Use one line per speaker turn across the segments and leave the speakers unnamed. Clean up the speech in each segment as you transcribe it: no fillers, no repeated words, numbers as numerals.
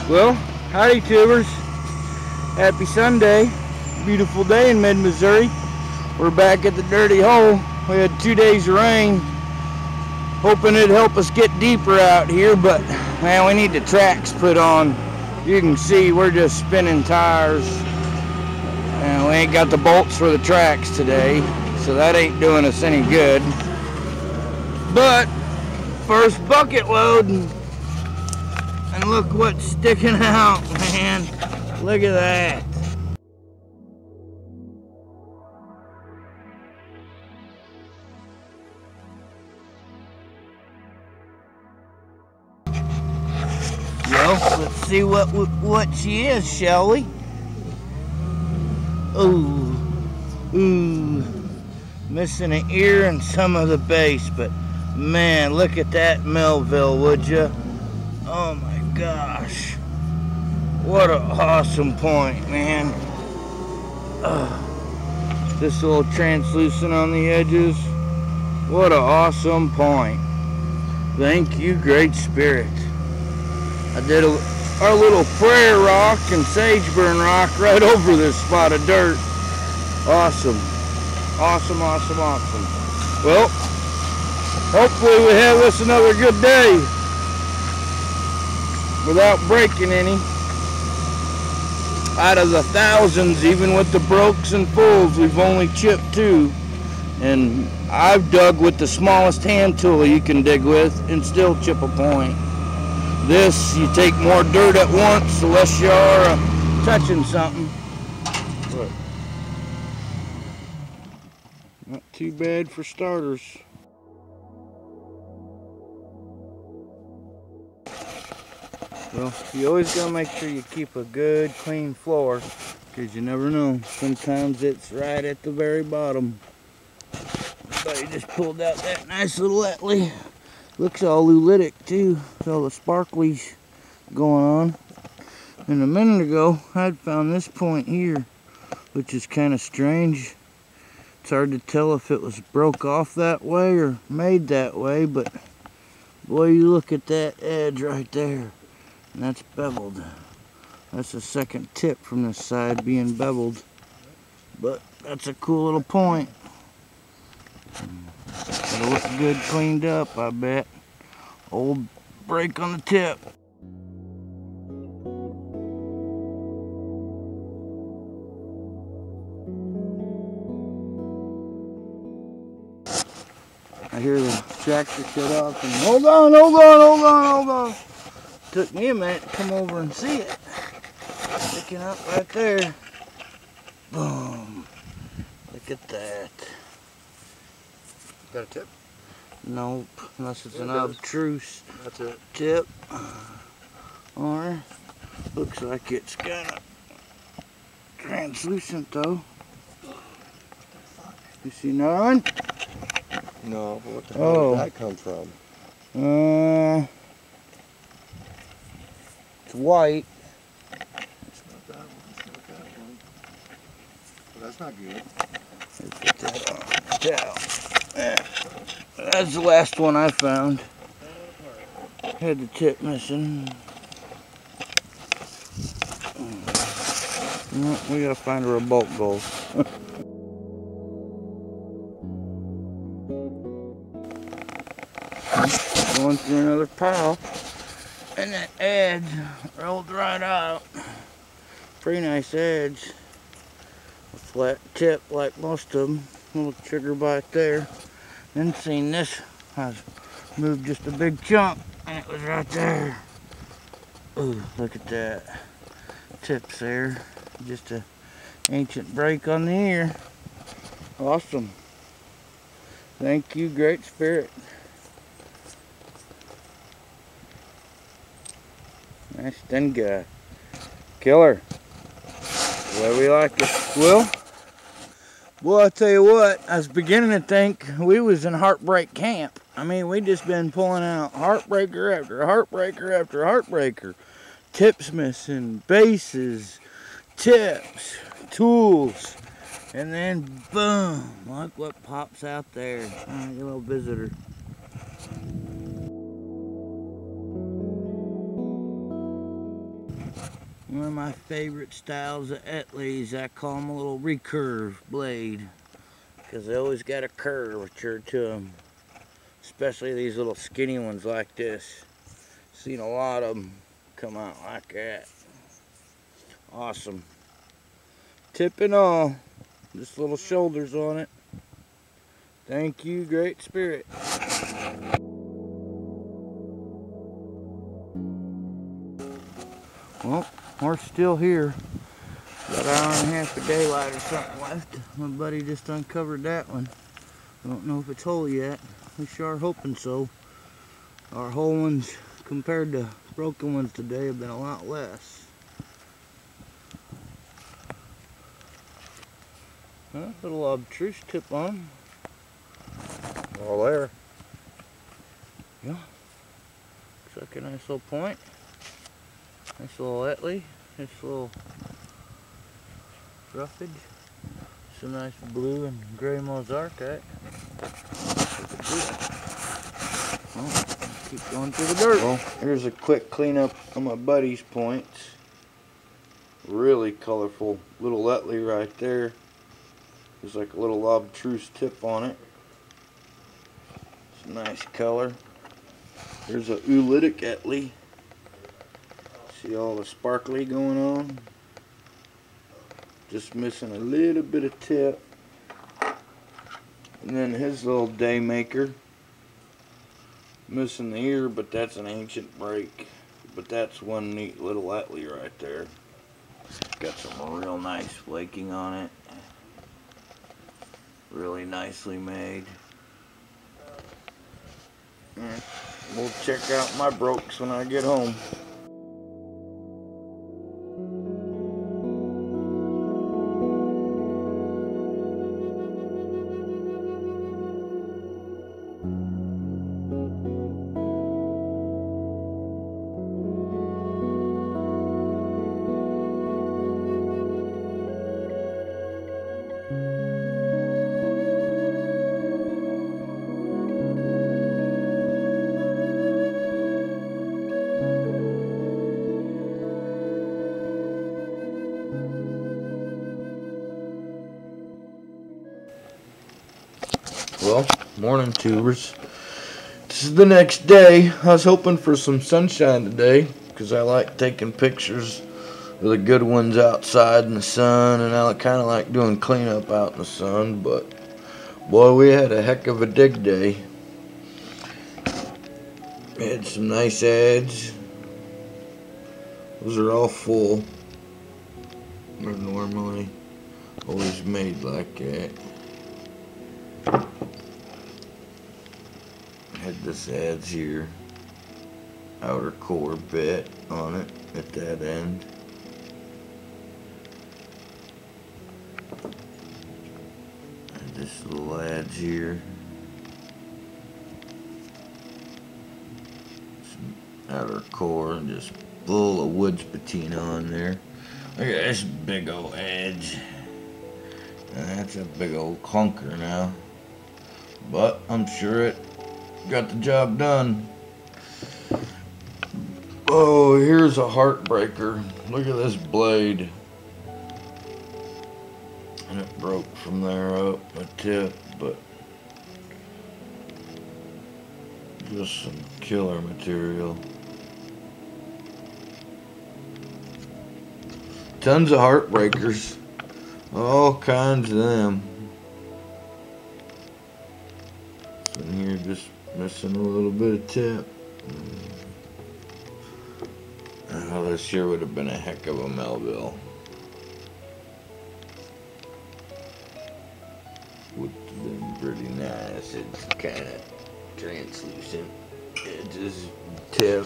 Well, howdy tubers. Happy Sunday. Beautiful day in mid-Missouri. We're back at the dirty hole. We had 2 days of rain. Hoping it'd help us get deeper out here, but man, we need the tracks put on. You can see we're just spinning tires. And we ain't got the bolts for the tracks today, so that ain't doing us any good. But first bucket load, and look what's sticking out, man. Look at that. Well, let's see what she is, shall we? Ooh, missing an ear and some of the base, but man, look at that Melville, would ya? Oh my gosh, what an awesome point, man. This little translucent on the edges, what an awesome point. Thank you, Great Spirit. I did our little prayer rock and sageburn rock right over this spot of dirt. Awesome, awesome, awesome, awesome. Well, hopefully we have us another good day without breaking any. Out of the thousands, even with the brokes and fulls, we've only chipped 2. And I've dug with the smallest hand tool you can dig with and still chip a point. This, you take more dirt at once, the less you are touching something. But not too bad for starters. Well, you always gotta make sure you keep a good, clean floor, because you never know. Sometimes it's right at the very bottom. But you just pulled out that nice little Etley. Looks all lulitic too, with all the sparklies going on. And a minute ago, I'd found this point here, which is kind of strange. It's hard to tell if it was broke off that way or made that way, but boy, you look at that edge right there, and that's beveled. That's the second tip from this side being beveled, but that's a cool little point. It'll look good cleaned up, I bet. Old break on the tip. I hear the tractor shut off and hold on. Took me a minute to come over and see it. Sticking up right there. Boom. Look at that.
Got a tip?
Nope, unless it's an obtruse
That's it.
tip. Or looks like it's kind of translucent though. You see another one?
No, but what the hell did that come from?
It's white.
It's not that one. It's not that one. Well, that's not good.
Let's put that on. That's the last one I found. Had the tip missing. We gotta find her a bolt goal. Going through another pile, and that edge rolled right out. Pretty nice edge. A flat tip like most of them. Little trigger bite there. Then seen this. I moved just a big chunk, and it was right there. Ooh, look at that. Tips there. Just a ancient break on the ear. Awesome. Thank you, Great Spirit. Nice done guy. Killer. The way we like it. Well, boy, I tell you what, I was beginning to think we was in heartbreak camp. I mean, we just been pulling out heartbreaker after heartbreaker after heartbreaker. Tips missing, bases, tips, tools, and then boom, look what pops out there. Your little visitor. One of my favorite styles of Etleys, I call them a little recurve blade, because they always got a curvature to them, especially these little skinny ones like this. Seen a lot of them come out like that. Awesome. Tip and all, just little shoulders on it. Thank you, Great Spirit. Well, we're still here. Got an hour and a half of daylight or something left. My buddy just uncovered that one. I don't know if it's whole yet. We sure are hoping so. Our whole ones compared to broken ones today have been a lot less. Little obtruse tip on. All there. Yeah. Looks like a nice little point. Nice little Etley. Nice little roughage. Some nice blue and gray mozarkite. Well, keep going through the dirt. Well, here's a quick cleanup of my buddy's points. Really colorful little Etley right there. There's like a little obtruse tip on it. It's a nice color. There's a oolitic Etley. See all the sparkly going on? Just missing a little bit of tip. And then his little Daymaker. Missing the ear, but that's an ancient break. But that's one neat little Etley right there. Got some real nice flaking on it. Really nicely made. And we'll check out my brokes when I get home. Well, morning tubers. This is the next day. I was hoping for some sunshine today because I like taking pictures of the good ones outside in the sun, and I kind of like doing cleanup out in the sun, but boy, we had a heck of a dig day. We had some nice ads. Those are all full. They're normally always made like that. Had this adds here, outer core bit on it at that end. And this little adds here. Some outer core and just full of wood's patina on there. Look at this big old edge. And that's a big old clunker now. But I'm sure it got the job done. Oh, here's a heartbreaker. Look at this blade. And it broke from there up the tip, but just some killer material. Tons of heartbreakers. All kinds of them. In here just missing a little bit of tip. Oh, this sure would have been a heck of a Melville. Would have been pretty nice. It's kind of translucent edges, tip.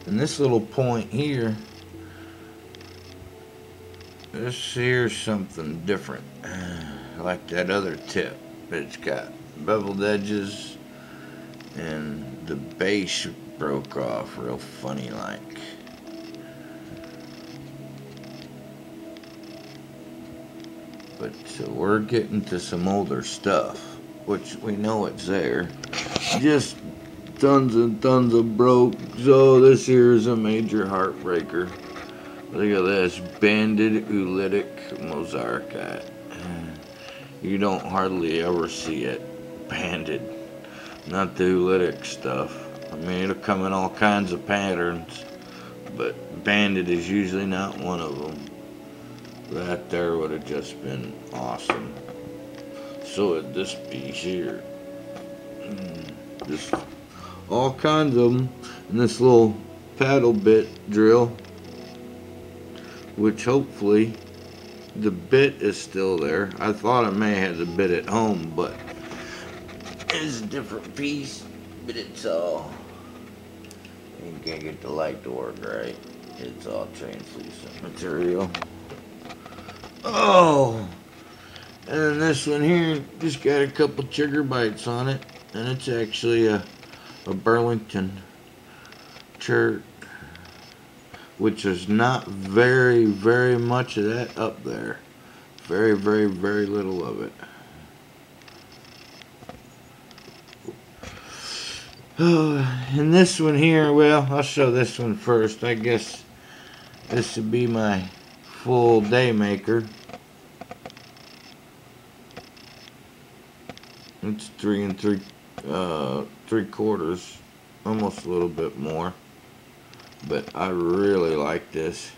And this little point here, this here's something different. Like that other tip. It's got beveled edges and the base broke off real funny like. But so we're getting to some older stuff, which we know it's there. Just tons and tons of broke. So this here is a major heartbreaker. Look at this, banded oolitic mozarkite. You don't hardly ever see it banded. Not the oolitic stuff. I mean, it'll come in all kinds of patterns, but banded is usually not one of them. That there would have just been awesome. So would this piece here. Just all kinds of them. And this little paddle bit drill, which hopefully the bit is still there. I thought I may have the bit at home, but it's a different piece. But it's all, you can't get the light to work right. It's all translucent material. Oh, and then this one here just got a couple trigger bites on it, and it's actually a Burlington chert, which is not very much of that up there. Very little of it. And this one here, well, I'll show this one first. I guess this would be my full day maker. It's 3 3/4, almost a little bit more. But I really like this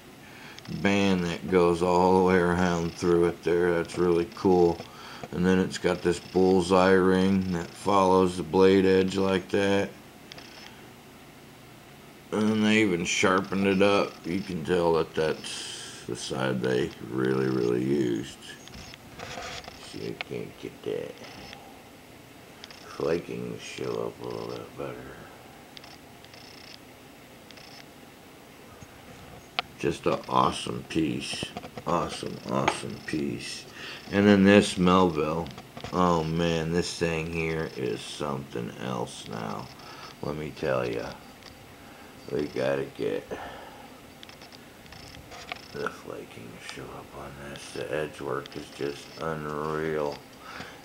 band that goes all the way around through it there. That's really cool. And then it's got this bullseye ring that follows the blade edge like that. And they even sharpened it up. You can tell that that's the side they really used. See, I can't get that flaking to show up a little bit better. Just an awesome piece. Awesome piece. And then this Melville. Oh man, this thing here is something else now. Let me tell you. We gotta get the flaking to show up on this. The edge work is just unreal.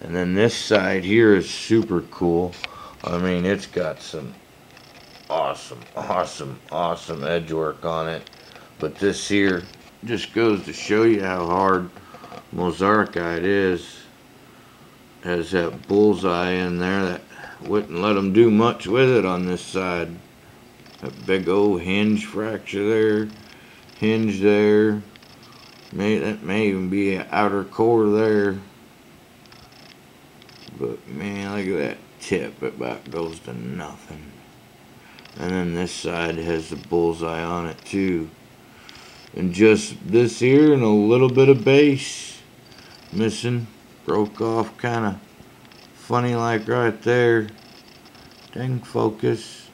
And then this side here is super cool. I mean, it's got some awesome edge work on it. But this here just goes to show you how hard mozarkite is. Has that bullseye in there that wouldn't let them do much with it on this side. That big old hinge fracture there, hinge there. That may even be an outer core there. But man, look at that tip. It about goes to nothing. And then this side has the bullseye on it too. And just this here and a little bit of base missing. Broke off kind of funny like right there. Dang focus.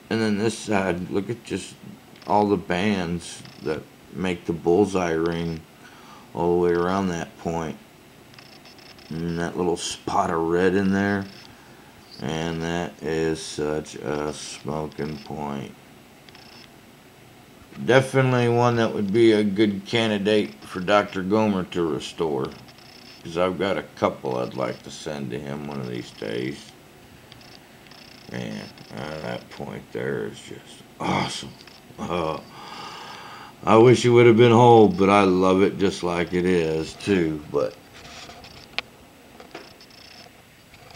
And then this side, look at just all the bands that make the bullseye ring all the way around that point. And that little spot of red in there. And that is such a smoking point. Definitely one that would be a good candidate for Dr. Gomer to restore. Because I've got a couple I'd like to send to him one of these days. Man, that point there is just awesome. I wish it would have been whole, but I love it just like it is too. But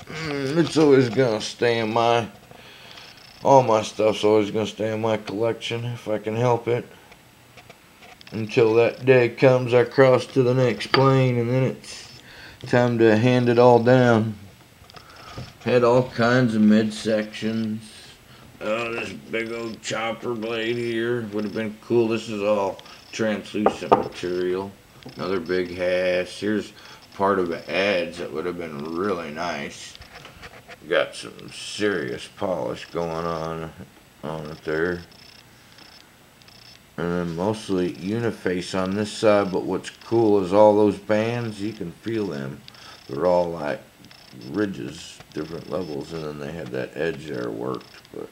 it's always gonna stay in my, all my stuff's always gonna stay in my collection if I can help it. Until that day comes, I cross to the next plane, and then it's time to hand it all down. Had all kinds of midsections. Oh, this big old chopper blade here would have been cool. This is all translucent material. Another big hash. Here's part of the adze that would have been really nice. Got some serious polish going on it there. And then mostly uniface on this side, but what's cool is all those bands, you can feel them. They're all like ridges, different levels, and then they had that edge there worked. But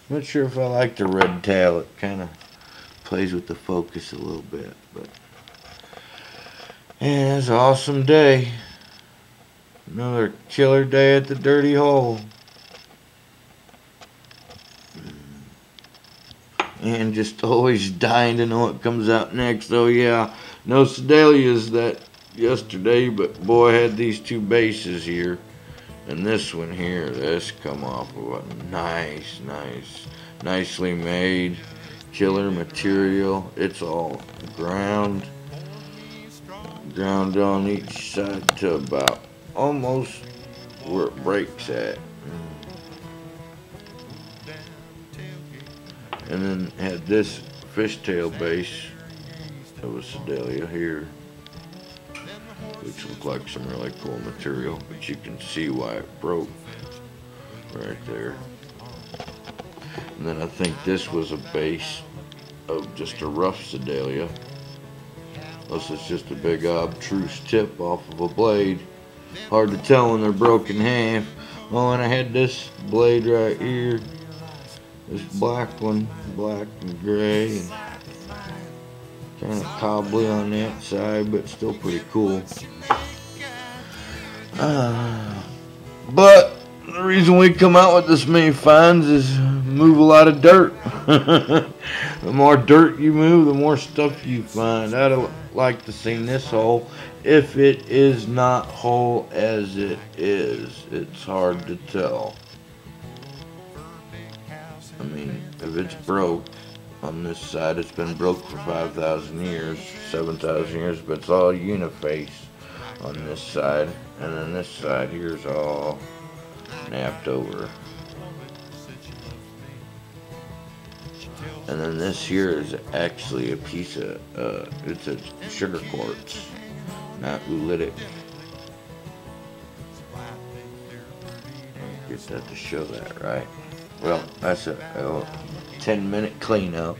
I'm not sure if I like the red tail. It kind of plays with the focus a little bit, but And it's an awesome day. Another killer day at the dirty hole. And just always dying to know what comes out next. Oh yeah, no sedalias that yesterday, but boy, I had these two bases here. And this one here, this come off of a nicely made killer material. It's all ground on each side to about almost where it breaks at. And then had this fishtail base of a sedalia here, which looked like some really cool material, but you can see why it broke right there. And then I think this was a base of just a rough sedalia. Unless it's just a big obtruse tip off of a blade. Hard to tell when they're broken in half. Oh, and I had this blade right here. This black one, black and gray, and kind of cobbly on that side, but still pretty cool. But the reason we come out with this many finds is move a lot of dirt. The more dirt you move, the more stuff you find. I'd like to see this hole. If it is not whole as it is, it's hard to tell. I mean, if it's broke on this side, it's been broke for 5,000 years, 7,000 years, but it's all uniface on this side. And then this side here's all napped over. And then this here is actually a piece of, it's a sugar quartz, not oolitic. Get that to show that, right? Well, that's a 10-minute cleanup.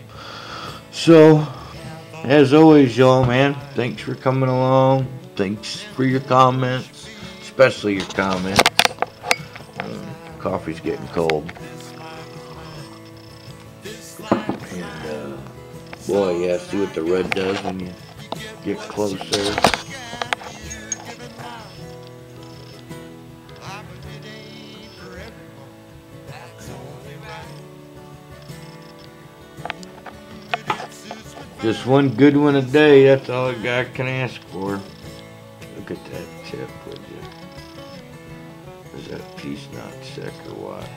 So, as always, y'all, man, thanks for coming along. Thanks for your comments, especially your comments. Coffee's getting cold. And, boy, yeah, see what the red does when you get closer. Just one good one a day, that's all a guy can ask for. Look at that tip, would you? Is that piece not sick or what?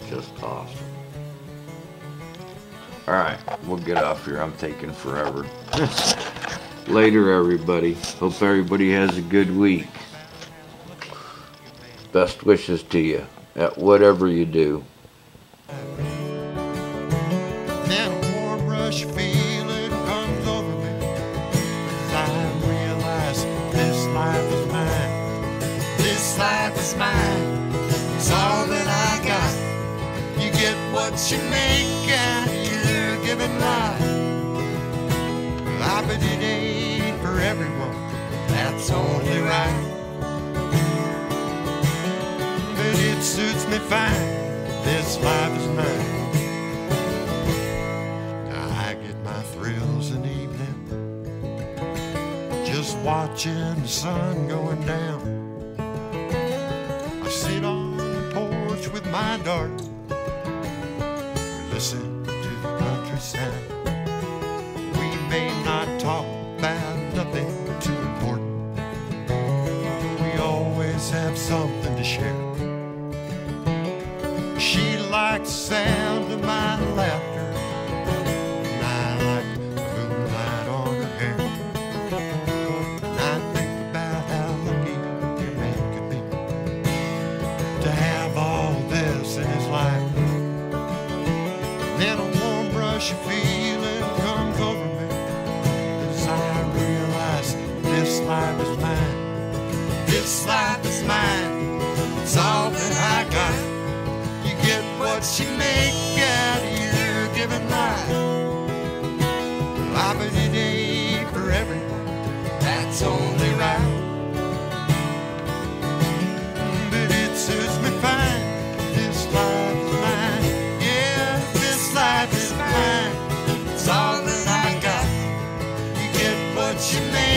Just awesome. Alright, we'll get off here. I'm taking forever. Later, everybody. Hope everybody has a good week. Best wishes to you at whatever you do.
Then a warm rush feeling comes over me as I realize this life is mine. This life is mine. It's all that I got. You get what you make out here given life. I bet it ain't for everyone. That's only right. But it suits me fine. This life is mine. Thrills in the evening, just watching the sun going down. I sit on the porch with my daughter, listen to the country sound. We may not talk about nothing too important, but we always have something to share. She likes the sound of my laughter, feeling comes over me as I realize this life is mine. This life is mine. It's all that I got. You get what you make out of your given life. I bet it ain't for everyone. That's only right. But it suits me fine. This life is mine. Yeah, this life is mine. It's all that I got. You get she made